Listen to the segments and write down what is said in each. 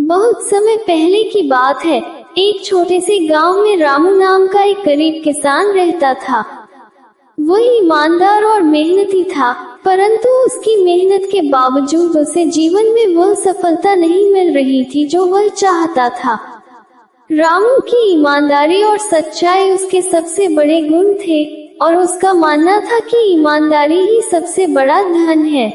बहुत समय पहले की बात है। एक छोटे से गांव में रामू नाम का एक गरीब किसान रहता था। वो ईमानदार और मेहनती था, परंतु उसकी मेहनत के बावजूद उसे जीवन में वह सफलता नहीं मिल रही थी जो वह चाहता था। रामू की ईमानदारी और सच्चाई उसके सबसे बड़े गुण थे और उसका मानना था कि ईमानदारी ही सबसे बड़ा धन है।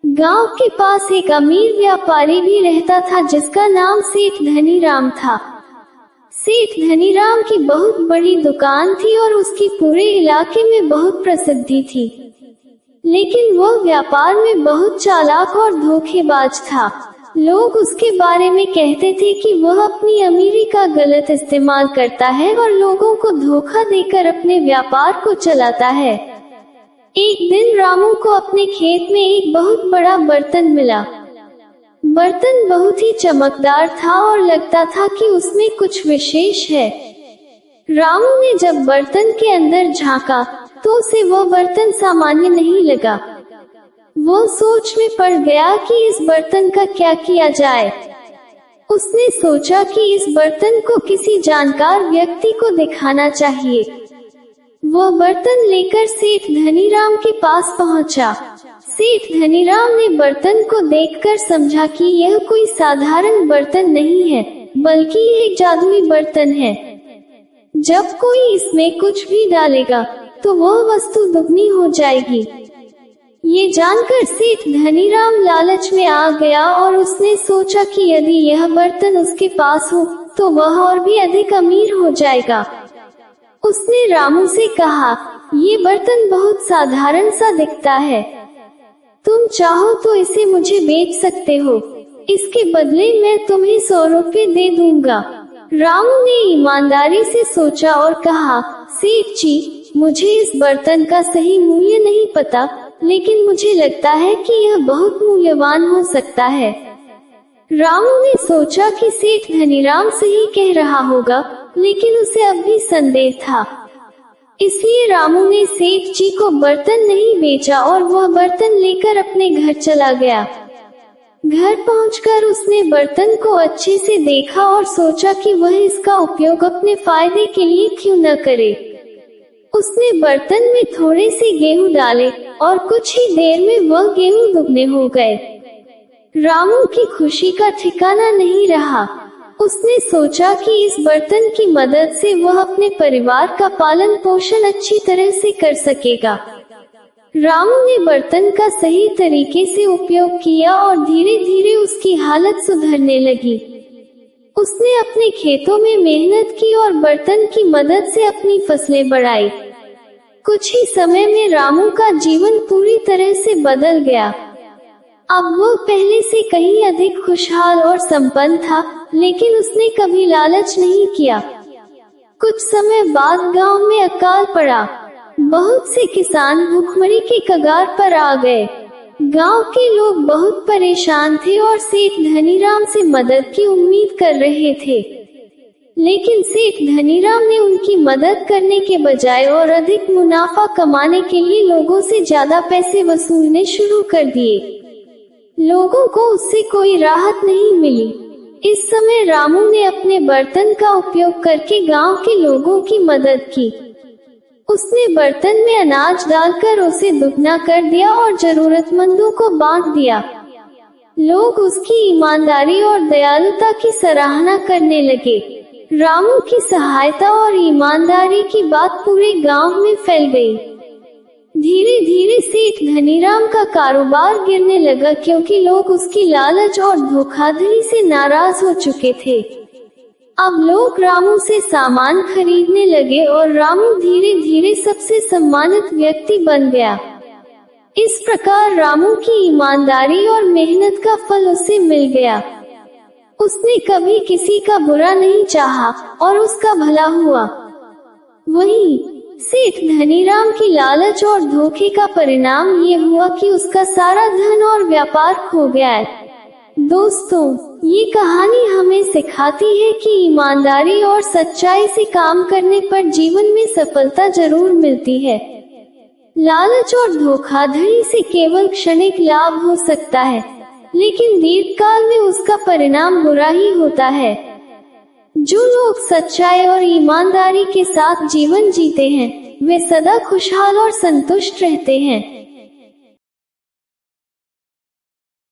गांव के पास एक अमीर व्यापारी भी रहता था जिसका नाम सेठ धनीराम था। सेठ धनीराम की बहुत बड़ी दुकान थी और उसकी पूरे इलाके में बहुत प्रसिद्धि थी, लेकिन वह व्यापार में बहुत चालाक और धोखेबाज था। लोग उसके बारे में कहते थे कि वह अपनी अमीरी का गलत इस्तेमाल करता है और लोगों को धोखा देकर अपने व्यापार को चलाता है। एक दिन रामू को अपने खेत में एक बहुत बड़ा बर्तन मिला। बर्तन बहुत ही चमकदार था और लगता था कि उसमें कुछ विशेष है। रामू ने जब बर्तन के अंदर झांका तो उसे वह बर्तन सामान्य नहीं लगा। वो सोच में पड़ गया कि इस बर्तन का क्या किया जाए। उसने सोचा कि इस बर्तन को किसी जानकार व्यक्ति को दिखाना चाहिए। वह बर्तन लेकर सेठ धनीराम के पास पहुंचा। सेठ धनीराम ने बर्तन को देखकर समझा कि यह कोई साधारण बर्तन नहीं है, बल्कि एक जादुई बर्तन है। जब कोई इसमें कुछ भी डालेगा तो वह वस्तु दुगनी हो जाएगी। ये जानकर सेठ धनीराम लालच में आ गया और उसने सोचा कि यदि यह बर्तन उसके पास हो तो वह और भी अधिक अमीर हो जाएगा। उसने रामू से कहा, ये बर्तन बहुत साधारण सा दिखता है, तुम चाहो तो इसे मुझे बेच सकते हो, इसके बदले मैं तुम्हें 100 रुपये दे दूंगा। रामू ने ईमानदारी से सोचा और कहा, सेठ जी, मुझे इस बर्तन का सही मूल्य नहीं पता, लेकिन मुझे लगता है कि यह बहुत मूल्यवान हो सकता है। रामू ने सोचा कि सेठ धनीराम सही कह रहा होगा, लेकिन उसे अब भी संदेह था। इसलिए रामू ने सेठ जी को बर्तन नहीं बेचा और वह बर्तन लेकर अपने घर चला गया। घर पहुंचकर उसने बर्तन को अच्छे से देखा और सोचा कि वह इसका उपयोग अपने फायदे के लिए क्यों न करे। उसने बर्तन में थोड़े से गेहूं डाले और कुछ ही देर में वह गेहूं दुगने हो गए। रामू की खुशी का ठिकाना नहीं रहा। उसने सोचा कि इस बर्तन की मदद से वह अपने परिवार का पालन पोषण अच्छी तरह से कर सकेगा। रामू ने बर्तन का सही तरीके से उपयोग किया और धीरे धीरे उसकी हालत सुधरने लगी। उसने अपने खेतों में मेहनत की और बर्तन की मदद से अपनी फसलें बढ़ाई। कुछ ही समय में रामू का जीवन पूरी तरह से बदल गया। अब वो पहले से कहीं अधिक खुशहाल और संपन्न था, लेकिन उसने कभी लालच नहीं किया। कुछ समय बाद गांव में अकाल पड़ा। बहुत से किसान भूखमरी के कगार पर आ गए। गांव के लोग बहुत परेशान थे और सेठ धनीराम से मदद की उम्मीद कर रहे थे, लेकिन सेठ धनीराम ने उनकी मदद करने के बजाय और अधिक मुनाफा कमाने के लिए लोगों से ज्यादा पैसे वसूलने शुरू कर दिए। लोगों को उससे कोई राहत नहीं मिली। इस समय रामू ने अपने बर्तन का उपयोग करके गांव के लोगों की मदद की। उसने बर्तन में अनाज डालकर उसे दुगना कर दिया और जरूरतमंदों को बांट दिया। लोग उसकी ईमानदारी और दयालुता की सराहना करने लगे। रामू की सहायता और ईमानदारी की बात पूरे गांव में फैल गई। धीरे धीरे सेठ धनीराम का कारोबार गिरने लगा क्योंकि लोग उसकी लालच और धोखाधड़ी से नाराज हो चुके थे। अब लोग रामू से सामान खरीदने लगे और रामू धीरे धीरे सबसे सम्मानित व्यक्ति बन गया। इस प्रकार रामू की ईमानदारी और मेहनत का फल उसे मिल गया। उसने कभी किसी का बुरा नहीं चाहा और उसका भला हुआ। वहीं सेठ धनीराम की लालच और धोखे का परिणाम ये हुआ कि उसका सारा धन और व्यापार खो गया है। दोस्तों, ये कहानी हमें सिखाती है कि ईमानदारी और सच्चाई से काम करने पर जीवन में सफलता जरूर मिलती है। लालच और धोखाधड़ी से केवल क्षणिक लाभ हो सकता है, लेकिन दीर्घकाल में उसका परिणाम बुरा ही होता है। जो लोग सच्चाई और ईमानदारी के साथ जीवन जीते हैं वे सदा खुशहाल और संतुष्ट रहते हैं।